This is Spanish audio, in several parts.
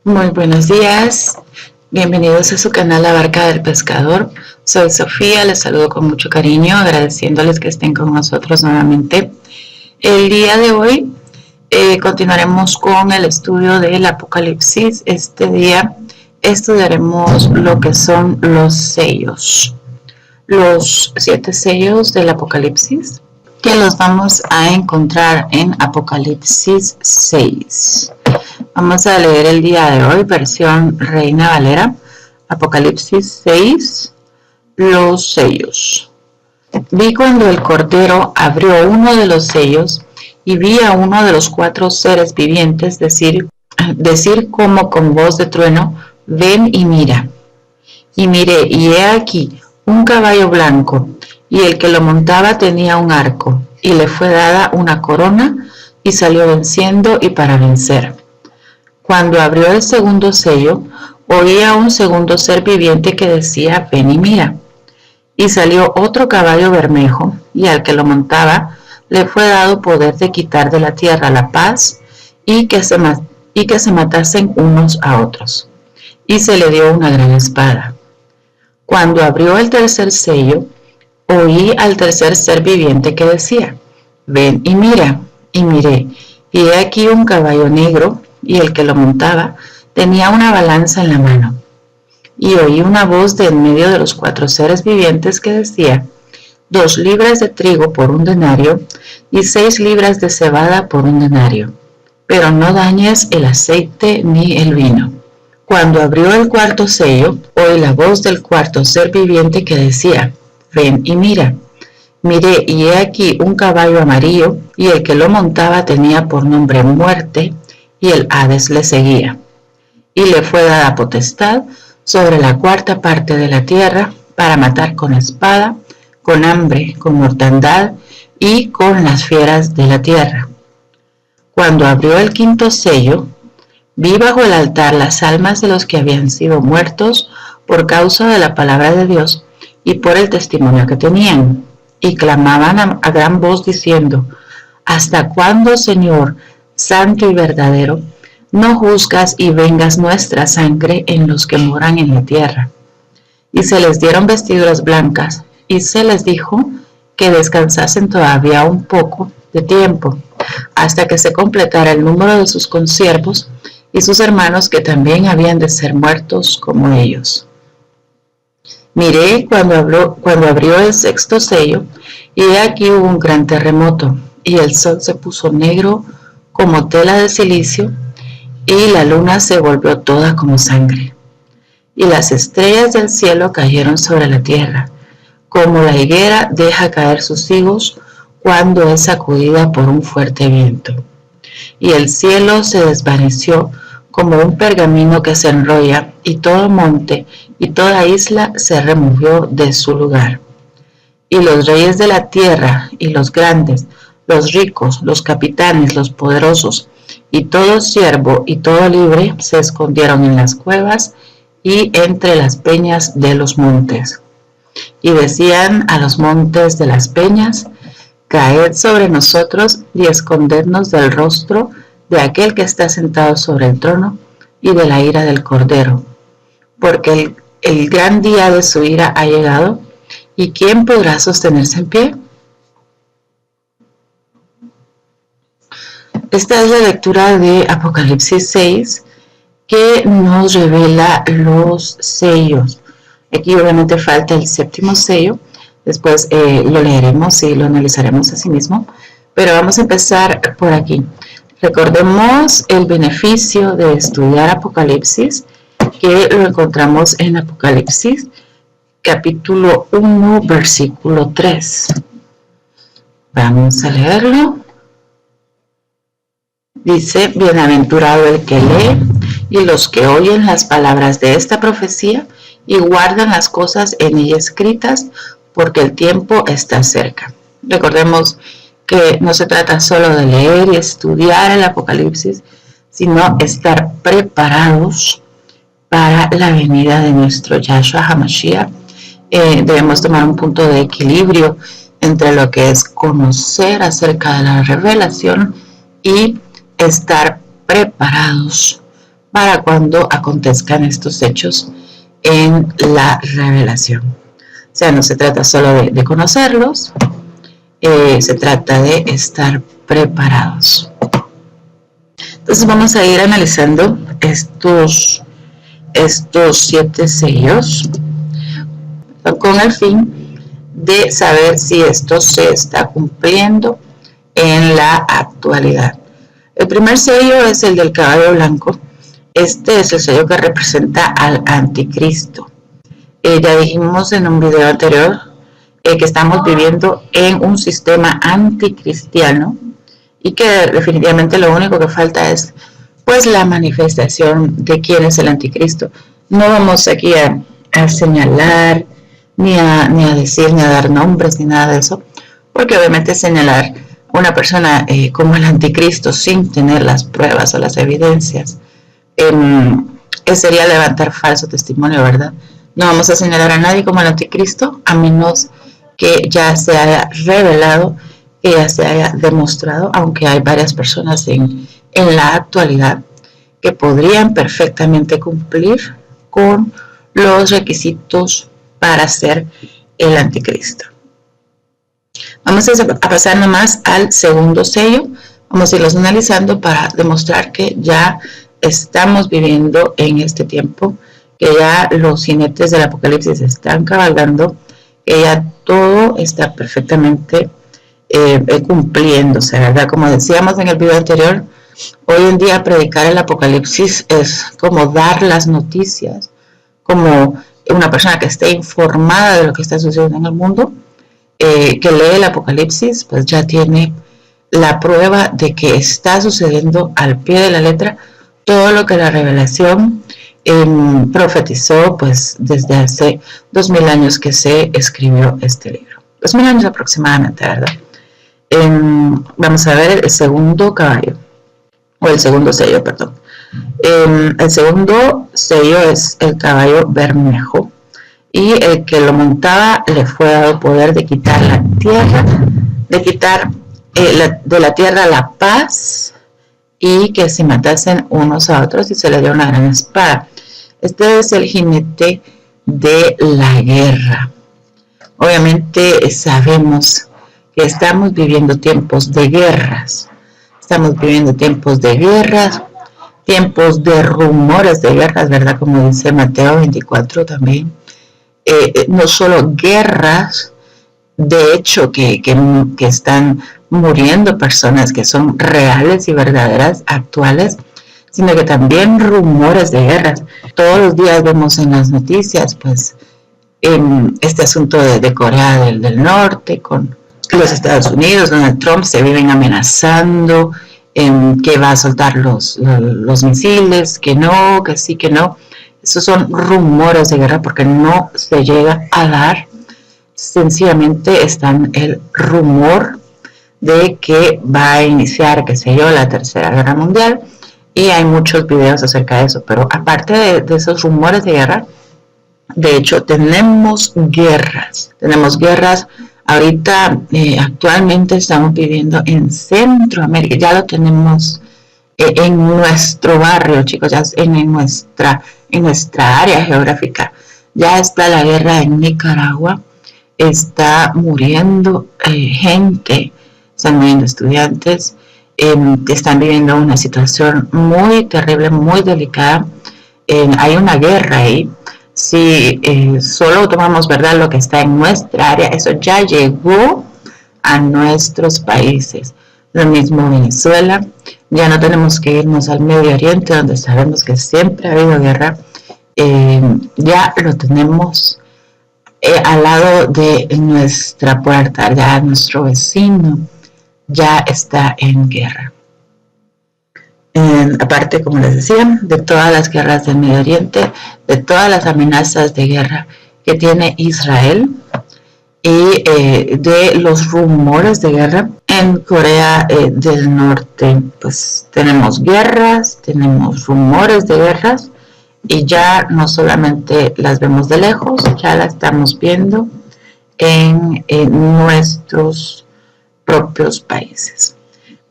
Muy buenos días, bienvenidos a su canal La Barca del Pescador. Soy Sofía, les saludo con mucho cariño, agradeciéndoles que estén con nosotros nuevamente. El día de hoy continuaremos con el estudio del Apocalipsis. Este día estudiaremos lo que son los sellos, los 7 sellos del Apocalipsis, que los vamos a encontrar en Apocalipsis 6. Vamos a leer el día de hoy, versión Reina Valera, Apocalipsis 6, los sellos. Vi cuando el Cordero abrió uno de los sellos y vi a uno de los 4 seres vivientes decir como con voz de trueno, ven y mira. Y miré, y he aquí un caballo blanco, y el que lo montaba tenía un arco, y le fue dada una corona, y salió venciendo y para vencer. Cuando abrió el segundo sello, oí a un segundo ser viviente que decía, ven y mira. Y salió otro caballo bermejo, y al que lo montaba le fue dado poder de quitar de la tierra la paz y que se matasen unos a otros. Y se le dio una gran espada. Cuando abrió el tercer sello, oí al tercer ser viviente que decía, ven y mira. Y miré, y he aquí un caballo negro, y el que lo montaba tenía una balanza en la mano. Y oí una voz de en medio de los 4 seres vivientes que decía, 2 libras de trigo por 1 denario, y 6 libras de cebada por 1 denario, pero no dañes el aceite ni el vino. Cuando abrió el cuarto sello, oí la voz del cuarto ser viviente que decía, ven y mira. Miré, y he aquí un caballo amarillo, y el que lo montaba tenía por nombre Muerte, y el Hades le seguía. Y le fue dada potestad sobre la 4ª parte de la tierra, para matar con espada, con hambre, con mortandad, y con las fieras de la tierra. Cuando abrió el 5º sello, vi bajo el altar las almas de los que habían sido muertos por causa de la palabra de Dios y por el testimonio que tenían. Y clamaban a gran voz diciendo, ¿hasta cuándo, Señor, santo y verdadero, no juzgas y vengas nuestra sangre en los que moran en la tierra? Y se les dieron vestiduras blancas, y se les dijo que descansasen todavía un poco de tiempo, hasta que se completara el número de sus consiervos y sus hermanos que también habían de ser muertos como ellos. Miré cuando abrió el 6º sello, y he aquí hubo un gran terremoto, y el sol se puso negro como tela de silicio, y la luna se volvió toda como sangre. Y las estrellas del cielo cayeron sobre la tierra, como la higuera deja caer sus higos cuando es sacudida por un fuerte viento. Y el cielo se desvaneció como un pergamino que se enrolla, y todo monte y toda isla se removió de su lugar. Y los reyes de la tierra, y los grandes, los ricos, los capitanes, los poderosos, y todo siervo y todo libre, se escondieron en las cuevas y entre las peñas de los montes. Y decían a los montes de las peñas, caed sobre nosotros y escondednos del rostro de aquel que está sentado sobre el trono y de la ira del Cordero, porque el gran día de su ira ha llegado, ¿y quién podrá sostenerse en pie? Esta es la lectura de Apocalipsis 6, que nos revela los sellos. Aquí obviamente falta el 7º sello, después lo leeremos y lo analizaremos a sí mismo, pero vamos a empezar por aquí. Recordemos el beneficio de estudiar Apocalipsis, que lo encontramos en Apocalipsis, capítulo 1, versículo 3. Vamos a leerlo. Dice, bienaventurado el que lee y los que oyen las palabras de esta profecía y guardan las cosas en ella escritas, porque el tiempo está cerca. Recordemos que no se trata solo de leer y estudiar el Apocalipsis, sino estar preparados para la venida de nuestro Yahshua HaMashiach. Debemos tomar un punto de equilibrio entre lo que es conocer acerca de la revelación y estar preparados para cuando acontezcan estos hechos en la revelación. O sea, no se trata solo de conocerlos, se trata de estar preparados. Entonces vamos a ir analizando estos 7 sellos con el fin de saber si esto se está cumpliendo en la actualidad. El primer sello es el del caballo blanco. Este es el sello que representa al anticristo. Ya dijimos en un video anterior que estamos viviendo en un sistema anticristiano y que definitivamente lo único que falta es pues la manifestación de quién es el anticristo. No vamos aquí a señalar ni a decir ni a dar nombres ni nada de eso, porque obviamente señalar una persona como el anticristo sin tener las pruebas o las evidencias sería levantar falso testimonio, ¿verdad? No vamos a señalar a nadie como el anticristo a menos que ya se haya revelado, que ya se haya demostrado, aunque hay varias personas en la actualidad que podrían perfectamente cumplir con los requisitos para ser el anticristo. Vamos a pasar nomás al segundo sello. Vamos a irlos analizando para demostrar que ya estamos viviendo en este tiempo, que ya los jinetes del Apocalipsis están cabalgando, que ya todo está perfectamente cumpliéndose, ¿verdad? Como decíamos en el video anterior, hoy en día predicar el Apocalipsis es como dar las noticias, como una persona que esté informada de lo que está sucediendo en el mundo, que lee el Apocalipsis, pues ya tiene la prueba de que está sucediendo al pie de la letra todo lo que la revelación profetizó pues desde hace 2000 años que se escribió este libro. 2000 años aproximadamente, ¿verdad? Vamos a ver el segundo caballo, o el segundo sello, perdón. El segundo sello es el caballo bermejo, y el que lo montaba le fue dado poder de quitar la tierra, de quitar de la tierra la paz, y que se matasen unos a otros, y se le dio una gran espada. Este es el jinete de la guerra. Obviamente sabemos que estamos viviendo tiempos de guerras. Estamos viviendo tiempos de guerras, tiempos de rumores de guerras, ¿verdad? Como dice Mateo 24 también. No solo guerras, de hecho, que están muriendo personas que son reales y verdaderas, actuales, sino que también rumores de guerras. Todos los días vemos en las noticias, pues, este asunto de Corea del Norte con los Estados Unidos. Donald Trump se viven amenazando que va a soltar los misiles, que no, que sí, que no. Esos son rumores de guerra porque no se llega a dar. Sencillamente está el rumor de que va a iniciar, qué sé yo, la Tercera Guerra Mundial, y hay muchos videos acerca de eso. Pero aparte de esos rumores de guerra, de hecho tenemos guerras ahorita. Actualmente estamos viviendo en Centroamérica, ya lo tenemos en nuestro barrio, chicos, ya en nuestra área geográfica. Ya está la guerra en Nicaragua, está muriendo gente, están muriendo estudiantes, que están viviendo una situación muy terrible, muy delicada. Hay una guerra ahí. Si solo tomamos, ¿verdad?, lo que está en nuestra área, eso ya llegó a nuestros países. Lo mismo Venezuela. Ya no tenemos que irnos al Medio Oriente, donde sabemos que siempre ha habido guerra. Ya lo tenemos al lado de nuestra puerta, ya nuestro vecino ya está en guerra. Aparte, como les decía, de todas las guerras del Medio Oriente, de todas las amenazas de guerra que tiene Israel, y de los rumores de guerra en Corea del Norte, pues tenemos guerras, tenemos rumores de guerras, y ya no solamente las vemos de lejos, ya las estamos viendo en nuestros propios países.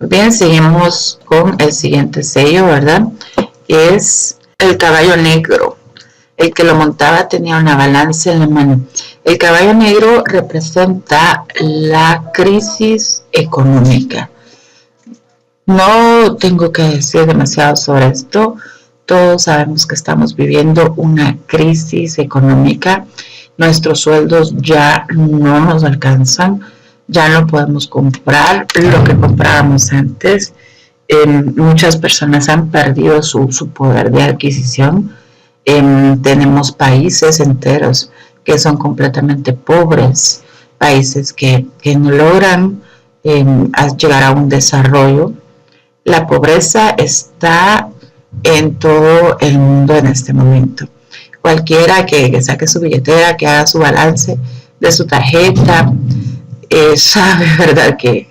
Bien, seguimos con el siguiente sello, ¿verdad? es el caballo negro. El que lo montaba tenía una balanza en la mano. El caballo negro representa la crisis económica. No tengo que decir demasiado sobre esto. Todos sabemos que estamos viviendo una crisis económica. Nuestros sueldos ya no nos alcanzan. Ya no podemos comprar lo que comprábamos antes. Muchas personas han perdido su poder de adquisición. Tenemos países enteros que son completamente pobres, países que no logran llegar a un desarrollo. La pobreza está en todo el mundo en este momento. Cualquiera que saque su billetera, que haga su balance de su tarjeta, sabe, ¿verdad?, que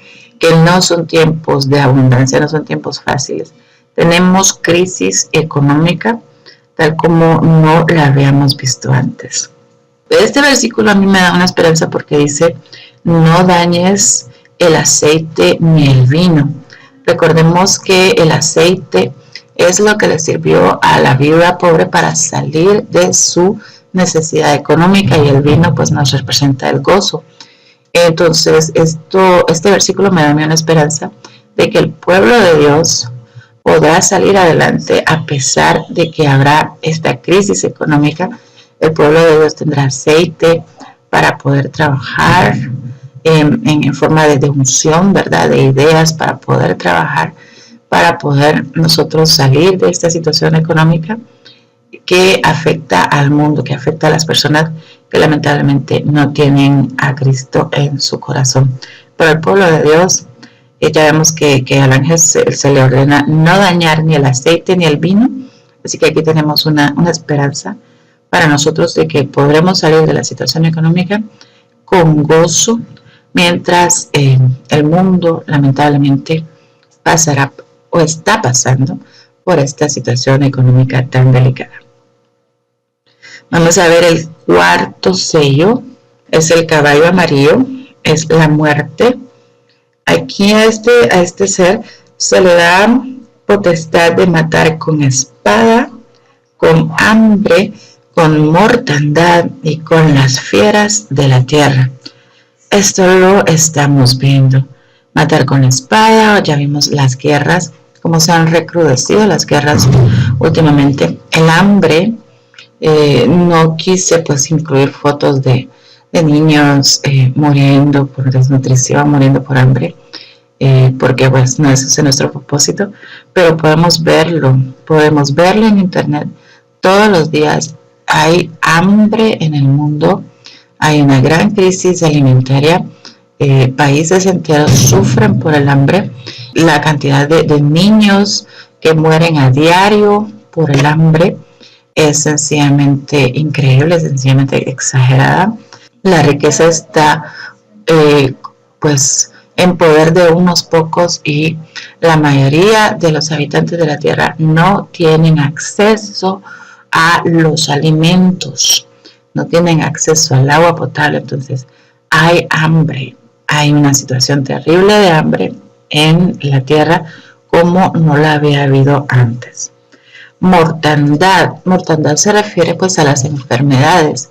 no son tiempos de abundancia, no son tiempos fáciles. Tenemos crisis económica tal como no la habíamos visto antes. Este versículo a mí me da una esperanza porque dice, no dañes el aceite ni el vino. Recordemos que el aceite es lo que le sirvió a la viuda pobre para salir de su necesidad económica y el vino pues nos representa el gozo. Entonces este versículo me da una esperanza de que el pueblo de Dios podrá salir adelante a pesar de que habrá esta crisis económica. El pueblo de Dios tendrá aceite para poder trabajar en forma de unción, ¿verdad?, de ideas para poder trabajar, para poder nosotros salir de esta situación económica que afecta al mundo, que afecta a las personas que lamentablemente no tienen a Cristo en su corazón. Pero el pueblo de Dios, ya vemos que al ángel se le ordena no dañar ni el aceite ni el vino, así que aquí tenemos una esperanza para nosotros de que podremos salir de la situación económica con gozo, mientras el mundo lamentablemente pasará o está pasando por esta situación económica tan delicada. Vamos a ver el cuarto sello, es el caballo amarillo, es la muerte. Aquí a este ser se le da potestad de matar con espada, con hambre, con mortandad y con las fieras de la tierra. Esto lo estamos viendo. Matar con espada, ya vimos las guerras, cómo se han recrudecido las guerras últimamente. El hambre, no quise pues incluir fotos de niños muriendo por desnutrición, muriendo por hambre, porque pues no ese es nuestro propósito, pero podemos verlo en internet todos los días. Hay hambre en el mundo, hay una gran crisis alimentaria, países enteros sufren por el hambre, la cantidad de niños que mueren a diario por el hambre es sencillamente increíble, es sencillamente exagerada. La riqueza está pues en poder de unos pocos y la mayoría de los habitantes de la tierra no tienen acceso a los alimentos, no tienen acceso al agua potable. Entonces hay hambre, hay una situación terrible de hambre en la tierra como no la había habido antes. Mortandad se refiere pues a las enfermedades.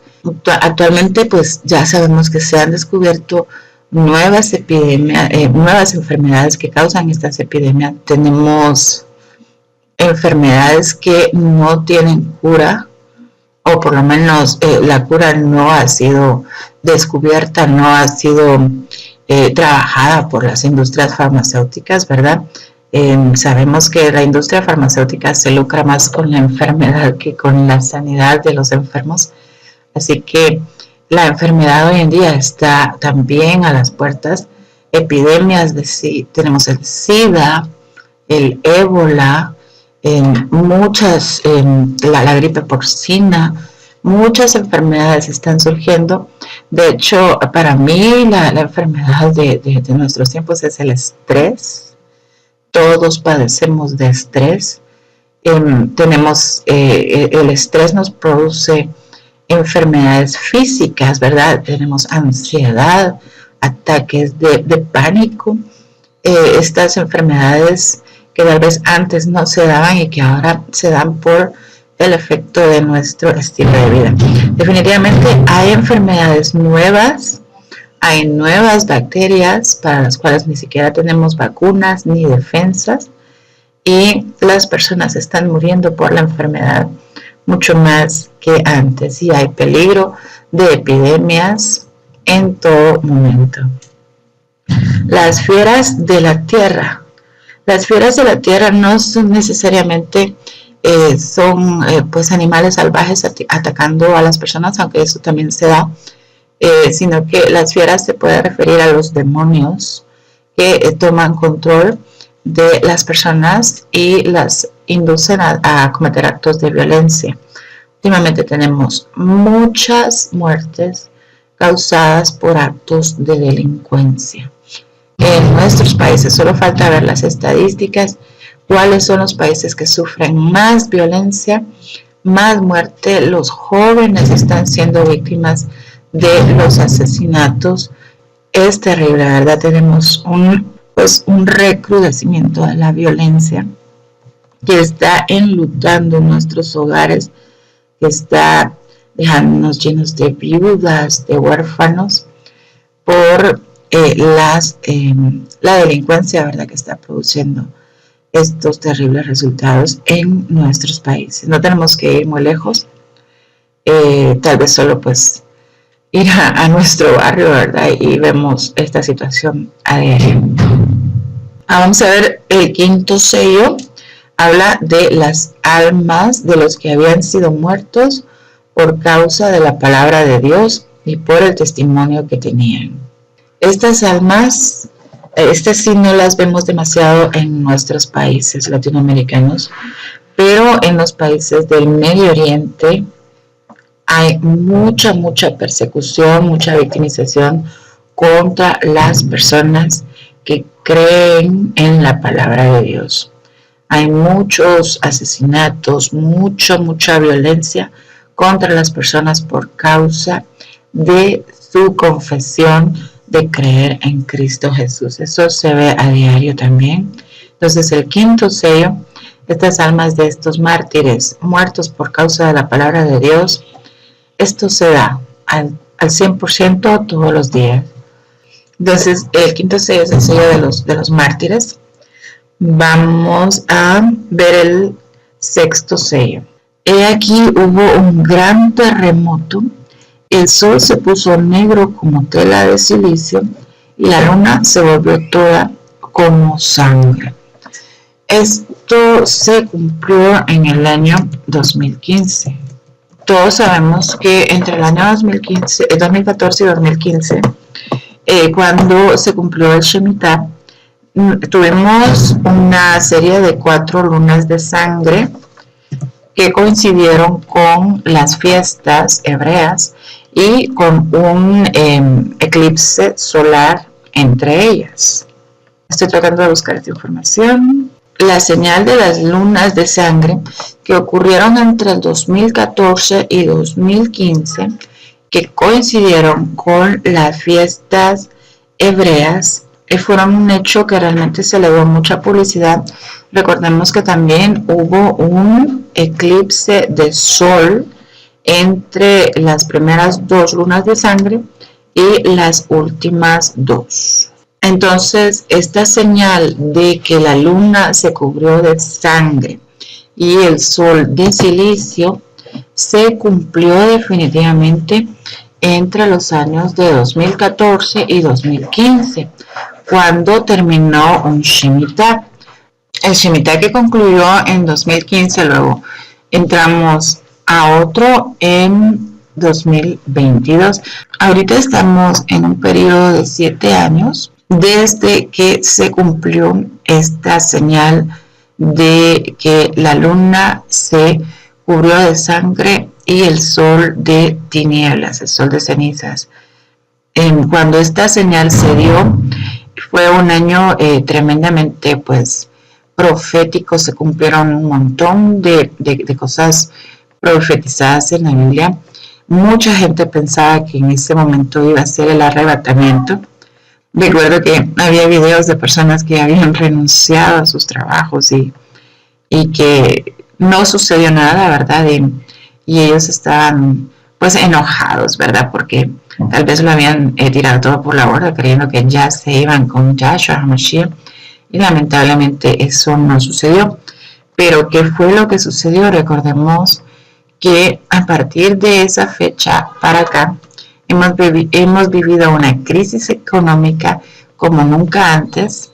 Actualmente pues ya sabemos que se han descubierto nuevas enfermedades que causan estas epidemias. Tenemos enfermedades que no tienen cura, o por lo menos la cura no ha sido descubierta, no ha sido trabajada por las industrias farmacéuticas, ¿verdad? Sabemos que la industria farmacéutica se lucra más con la enfermedad que con la sanidad de los enfermos. Así que la enfermedad hoy en día está también a las puertas. Epidemias tenemos el SIDA, el ébola, la gripe porcina, muchas enfermedades están surgiendo. De hecho, para mí la enfermedad de nuestros tiempos es el estrés. Todos padecemos de estrés. El estrés nos produce enfermedades físicas, ¿verdad? Tenemos ansiedad, ataques de pánico. Estas enfermedades que tal vez antes no se daban y que ahora se dan por el efecto de nuestro estilo de vida. Definitivamente hay enfermedades nuevas, hay nuevas bacterias para las cuales ni siquiera tenemos vacunas ni defensas, y las personas están muriendo por la enfermedad mucho más que antes, y hay peligro de epidemias en todo momento. Las fieras de la tierra. Las fieras de la tierra no son necesariamente pues animales salvajes atacando a las personas, aunque eso también se da, sino que las fieras se puede referir a los demonios que toman control de las personas y las inducen a cometer actos de violencia. Últimamente tenemos muchas muertes causadas por actos de delincuencia en nuestros países. Solo falta ver las estadísticas, cuáles son los países que sufren más violencia, más muerte. Los jóvenes están siendo víctimas de los asesinatos. Es terrible, la verdad. Tenemos un recrudecimiento de la violencia que está enlutando nuestros hogares, que está dejándonos llenos de viudas, de huérfanos, por la delincuencia, ¿verdad?, que está produciendo estos terribles resultados en nuestros países. No tenemos que ir muy lejos, tal vez solo pues ir a nuestro barrio, ¿verdad?, y vemos esta situación a diario. Vamos a ver el quinto sello. Habla de las almas de los que habían sido muertos por causa de la palabra de Dios y por el testimonio que tenían. Estas almas, sí no las vemos demasiado en nuestros países latinoamericanos, pero en los países del Medio Oriente hay mucha persecución, mucha victimización contra las personas que creen en la palabra de Dios. Hay muchos asesinatos, mucha violencia contra las personas por causa de su confesión de creer en Cristo Jesús. Eso se ve a diario también. Entonces, el quinto sello, estas almas de estos mártires muertos por causa de la palabra de Dios, esto se da al 100% todos los días. Entonces, el quinto sello es el sello de los mártires. Vamos a ver el sexto sello. He aquí hubo un gran terremoto, el sol se puso negro como tela de silicio y la luna se volvió toda como sangre. Esto se cumplió en el año 2015. Todos sabemos que entre el año 2014 y 2015, cuando se cumplió el Shemitah, tuvimos una serie de 4 lunas de sangre que coincidieron con las fiestas hebreas y con un eclipse solar entre ellas. Estoy tratando de buscar esta información. La señal de las lunas de sangre que ocurrieron entre el 2014 y 2015, que coincidieron con las fiestas hebreas, fueron un hecho que realmente se le dio mucha publicidad. Recordemos que también hubo un eclipse de sol entre las primeras 2 lunas de sangre y las últimas 2. Entonces, esta señal de que la luna se cubrió de sangre y el sol de silicio se cumplió definitivamente entre los años de 2014 y 2015, cuando terminó un Shemitah. El Shemitah que concluyó en 2015, luego entramos a otro en 2022. Ahorita estamos en un periodo de 7 años desde que se cumplió esta señal de que la luna se cubrió de sangre y el sol de tinieblas, el sol de cenizas. Cuando esta señal se dio, fue un año tremendamente profético. Se cumplieron un montón de cosas profetizadas en la Biblia. Mucha gente pensaba que en ese momento iba a ser el arrebatamiento. Recuerdo que había videos de personas que habían renunciado a sus trabajos y que no sucedió nada, ¿verdad? Y ellos estaban pues enojados, ¿verdad? Porque tal vez lo habían tirado todo por la borda creyendo que ya se iban con Yahshua HaMashiach y lamentablemente eso no sucedió. Pero ¿qué fue lo que sucedió? Recordemos que a partir de esa fecha para acá hemos vivido una crisis económica como nunca antes.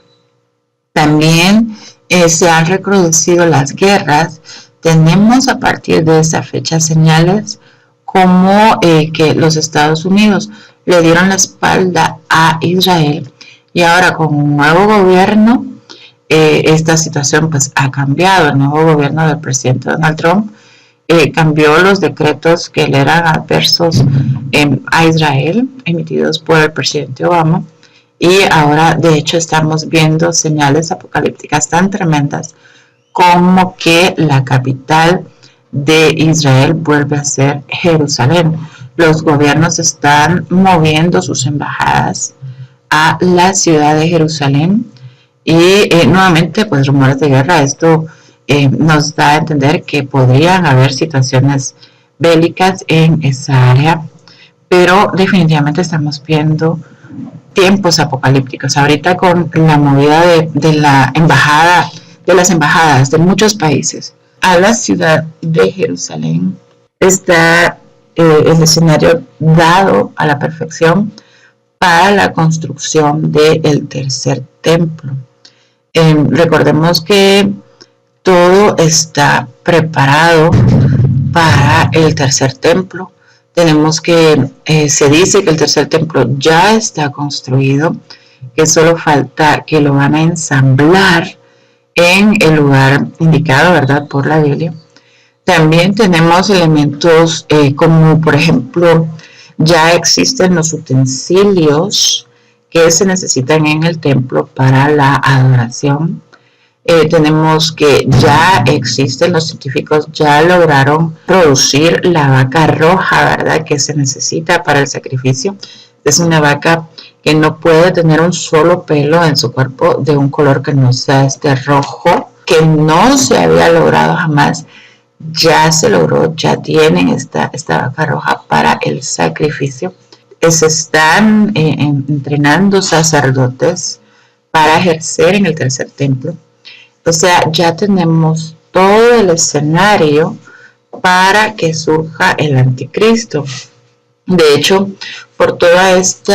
También se han recrudecido las guerras. Tenemos a partir de esa fecha señales como que los Estados Unidos le dieron la espalda a Israel y ahora con un nuevo gobierno esta situación pues ha cambiado. El nuevo gobierno del presidente Donald Trump cambió los decretos que le eran adversos a Israel emitidos por el presidente Obama y ahora de hecho estamos viendo señales apocalípticas tan tremendas como que la capital de Israel vuelve a ser Jerusalén. Los gobiernos están moviendo sus embajadas a la ciudad de Jerusalén y nuevamente pues rumores de guerra. Esto nos da a entender que podrían haber situaciones bélicas en esa área, pero definitivamente estamos viendo tiempos apocalípticos. Ahorita con la movida de la embajada, de las embajadas de muchos países a la ciudad de Jerusalén, está el escenario dado a la perfección para la construcción del tercer templo. Recordemos que todo está preparado para el tercer templo. Tenemos que, se dice que el tercer templo ya está construido, que solo falta que lo van a ensamblar en el lugar indicado, ¿verdad? Por la Biblia. También tenemos elementos como, por ejemplo, ya existen los utensilios que se necesitan en el templo para la adoración. Tenemos que ya existen, los científicos ya lograron producir la vaca roja, ¿verdad? Que se necesita para el sacrificio. Es una vaca que no puede tener un solo pelo en su cuerpo de un color que no sea este rojo, que no se había logrado jamás. Ya se logró, ya tienen esta vaca roja para el sacrificio. Se están entrenando sacerdotes para ejercer en el tercer templo. O sea, ya tenemos todo el escenario para que surja el anticristo. De hecho, por todo este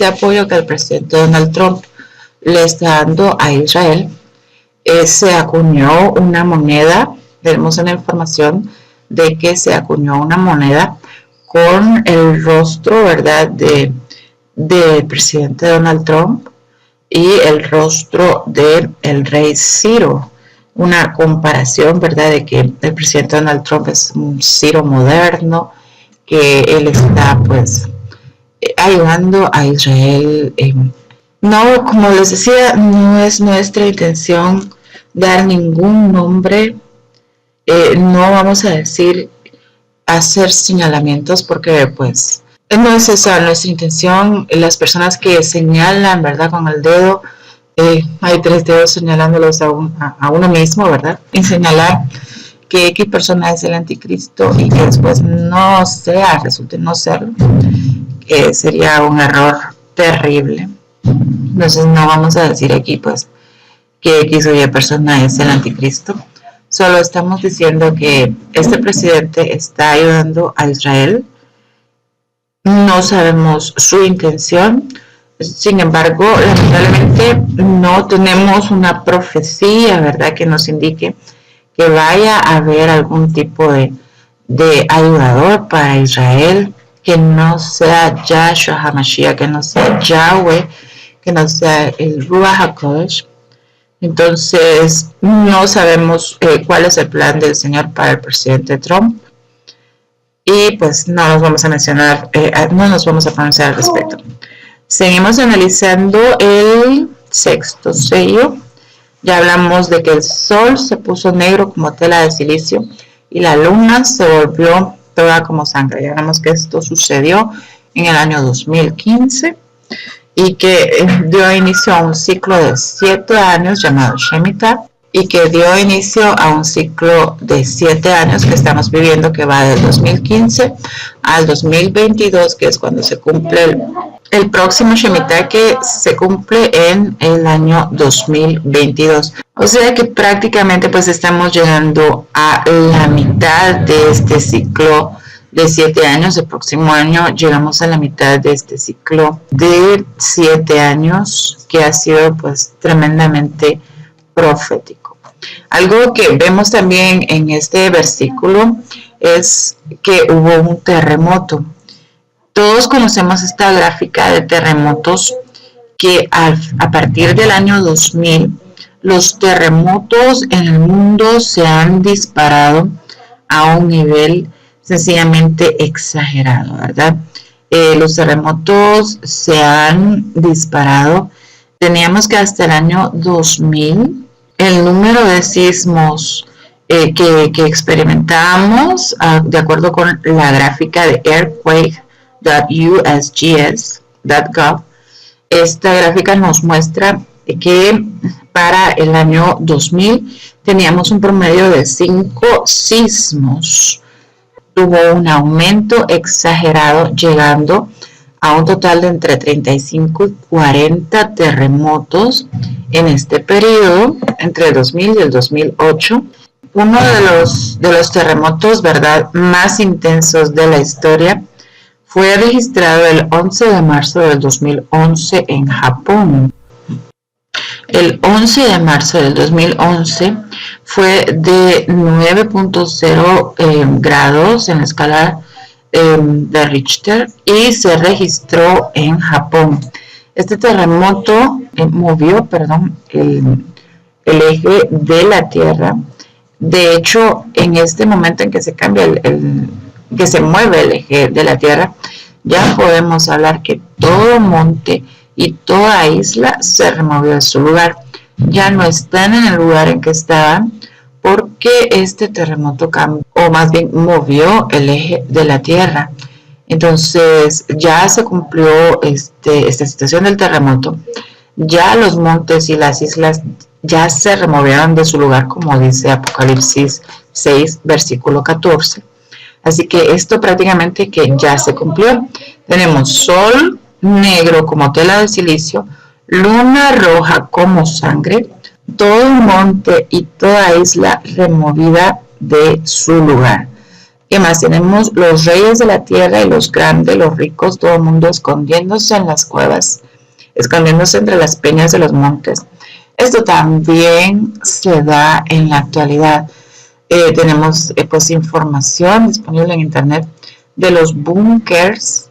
apoyo que el presidente Donald Trump le está dando a Israel, se acuñó una moneda. Tenemos una información de que se acuñó una moneda con el rostro, ¿verdad?, del presidente Donald Trump y el rostro del rey Ciro. Una comparación, ¿verdad?, de que el presidente Donald Trump es un Ciro moderno, que él está, pues, ayudando a Israel. No, como les decía, no es nuestra intención dar ningún nombre. No vamos a hacer señalamientos porque, pues, no es esa nuestra intención. Las personas que señalan, ¿verdad?, con el dedo, hay 3 dedos señalándolos a uno mismo, ¿verdad?, y señalar que X persona es el anticristo y que después no resulte no serlo, que sería un error terrible. Entonces no vamos a decir aquí, pues, que X o Y persona es el anticristo. Solo estamos diciendo que este presidente está ayudando a Israel. No sabemos su intención. Sin embargo, lamentablemente no tenemos una profecía, ¿verdad?, que nos indique que vaya a haber algún tipo de ayudador para Israel, que no sea Yahshua HaMashiach, que no sea Yahweh, que no sea el Ruach HaKodesh. Entonces, no sabemos cuál es el plan del Señor para el presidente Trump. Y pues no nos vamos a mencionar, no nos vamos a pronunciar al respecto. Seguimos analizando el sexto sello. Ya hablamos de que el sol se puso negro como tela de silicio y la luna se volvió toda como sangre. Ya hablamos que esto sucedió en el año 2015. y que dio inicio a un ciclo de 7 años llamado Shemitah, y que dio inicio a un ciclo de 7 años que estamos viviendo, que va del 2015 al 2022, que es cuando se cumple el próximo Shemitah, que se cumple en el año 2022. O sea que prácticamente pues estamos llegando a la mitad de este ciclo de 7 años. El próximo año llegamos a la mitad de este ciclo de 7 años, que ha sido pues tremendamente profético. Algo que vemos también en este versículo es que hubo un terremoto. Todos conocemos esta gráfica de terremotos, que a partir del año 2000 los terremotos en el mundo se han disparado a un nivel sencillamente exagerado, ¿verdad? Los terremotos se han disparado. Teníamos que hasta el año 2000 el número de sismos que experimentábamos, de acuerdo con la gráfica de earthquake.usgs.gov, esta gráfica nos muestra que para el año 2000 teníamos un promedio de 5 sismos. Tuvo un aumento exagerado, llegando a un total de entre 35 y 40 terremotos en este periodo, entre el 2000 y el 2008. Uno de los terremotos, ¿verdad?, más intensos de la historia fue registrado el 11 de marzo del 2011 en Japón. El 11 de marzo del 2011 fue de 9.0 grados en la escala de Richter y se registró en Japón. Este terremoto movió el eje de la Tierra. De hecho, en este momento en que se cambia que se mueve el eje de la Tierra, ya podemos hablar que todo monte y toda isla se removió de su lugar. Ya no están en el lugar en que estaban, porque este terremoto cambió, o más bien movió el eje de la Tierra. Entonces ya se cumplió esta situación del terremoto. Ya los montes y las islas ya se removieron de su lugar, como dice Apocalipsis 6, versículo 14. Así que esto prácticamente que ya se cumplió. Tenemos sol negro como tela de silicio, luna roja como sangre, todo monte y toda isla removida de su lugar. ¿Qué más? Tenemos los reyes de la tierra y los grandes, los ricos, todo el mundo escondiéndose en las cuevas, escondiéndose entre las peñas de los montes. Esto también se da en la actualidad. Tenemos pues información disponible en internet de los búnkers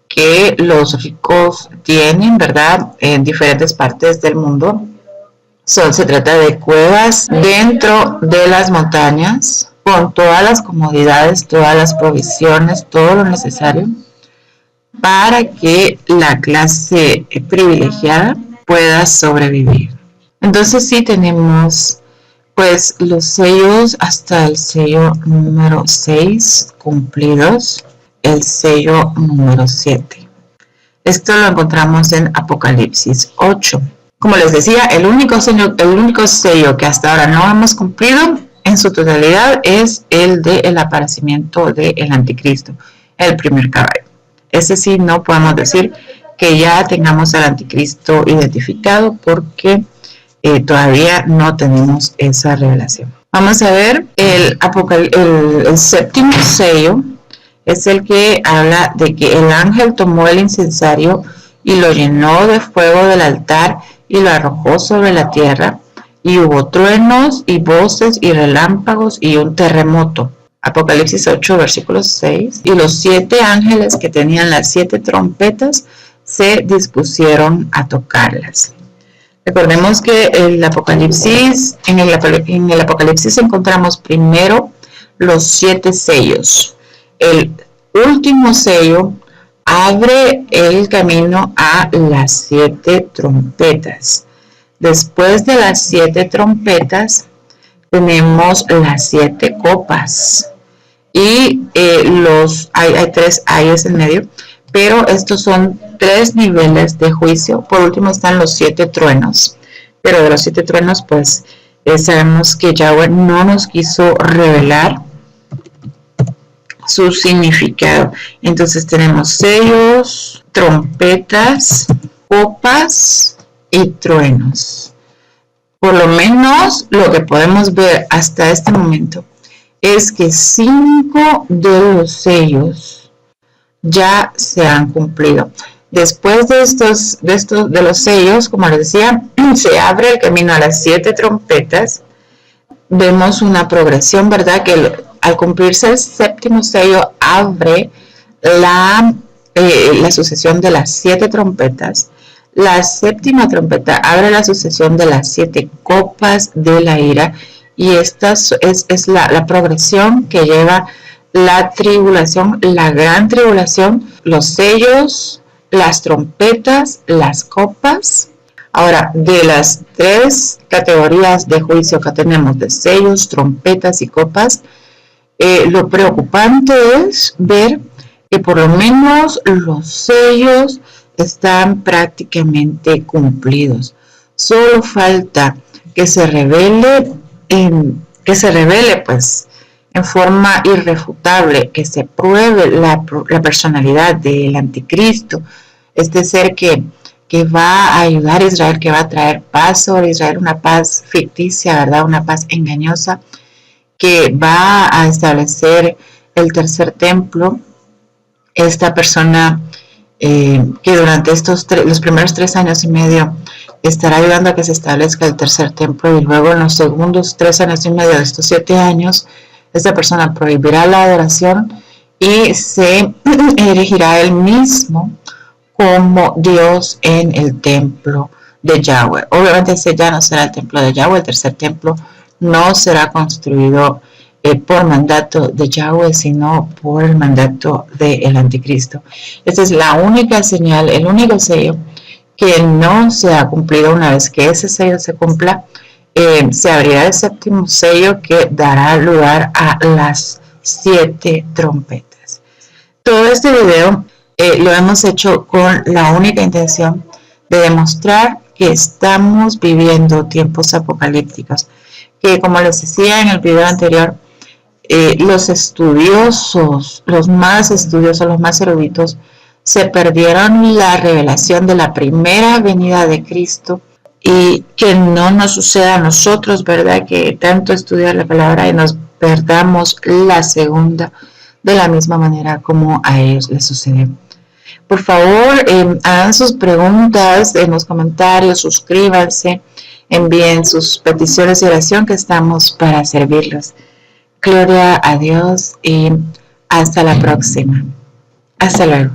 que los ricos tienen, ¿verdad?, en diferentes partes del mundo. Se trata de cuevas dentro de las montañas, con todas las comodidades, todas las provisiones, todo lo necesario para que la clase privilegiada pueda sobrevivir. Entonces sí tenemos pues los sellos hasta el sello número 6 cumplidos, el sello número 7. Esto lo encontramos en Apocalipsis 8. Como les decía, el único sello que hasta ahora no hemos cumplido en su totalidad es el del aparecimiento del anticristo, el primer caballo. Ese sí no podemos decir que ya tengamos al anticristo identificado, porque todavía no tenemos esa revelación. Vamos a ver el séptimo sello. Es el que habla de que el ángel tomó el incensario y lo llenó de fuego del altar y lo arrojó sobre la tierra, y hubo truenos y voces y relámpagos y un terremoto. Apocalipsis 8, versículo 6. Y los 7 ángeles que tenían las 7 trompetas se dispusieron a tocarlas. Recordemos que en el Apocalipsis encontramos primero los 7 sellos. El último sello abre el camino a las 7 trompetas. Después de las 7 trompetas tenemos las 7 copas, y hay 3 ayes en medio, pero estos son 3 niveles de juicio. Por último están los 7 truenos, pero de los 7 truenos pues sabemos que Yahweh no nos quiso revelar su significado. Entonces tenemos sellos, trompetas, copas y truenos. Por lo menos lo que podemos ver hasta este momento es que 5 de los sellos ya se han cumplido. Después de los sellos, como les decía, se abre el camino a las 7 trompetas. Vemos una progresión, ¿verdad? Que al cumplirse el 7º sello abre la sucesión de las 7 trompetas. La 7ª trompeta abre la sucesión de las 7 copas de la ira, y esta es la progresión que lleva la tribulación, la gran tribulación, los sellos, las trompetas, las copas. Ahora, de las 3 categorías de juicio que tenemos, de sellos, trompetas y copas, lo preocupante es ver que por lo menos los sellos están prácticamente cumplidos. Solo falta que se revele pues en forma irrefutable, que se pruebe la personalidad del anticristo, este ser que va a ayudar a Israel, que va a traer paz sobre Israel, una paz ficticia, ¿verdad? Una paz engañosa, que va a establecer el tercer templo. Esta persona que durante los primeros 3 años y medio estará ayudando a que se establezca el tercer templo, y luego en los segundos 3 años y medio de estos 7 años, esta persona prohibirá la adoración y se erigirá él mismo como Dios en el templo de Yahweh. Obviamente ese ya no será el templo de Yahweh, el tercer templo no será construido por mandato de Yahweh, sino por el mandato del anticristo. Esta es la única señal, el único sello que no se ha cumplido. Una vez que ese sello se cumpla, se abrirá el 7º sello, que dará lugar a las 7 trompetas. Todo este video lo hemos hecho con la única intención de demostrar que estamos viviendo tiempos apocalípticos, que, como les decía en el video anterior, los estudiosos, los más estudiosos, los más eruditos, se perdieron la revelación de la primera venida de Cristo, y que no nos suceda a nosotros, ¿verdad? Que tanto estudiar la palabra y nos perdamos la segunda de la misma manera como a ellos les sucedió. Por favor, hagan sus preguntas en los comentarios, suscríbanse, envíen sus peticiones de oración, que estamos para servirlos. Gloria a Dios y hasta la próxima. Hasta luego.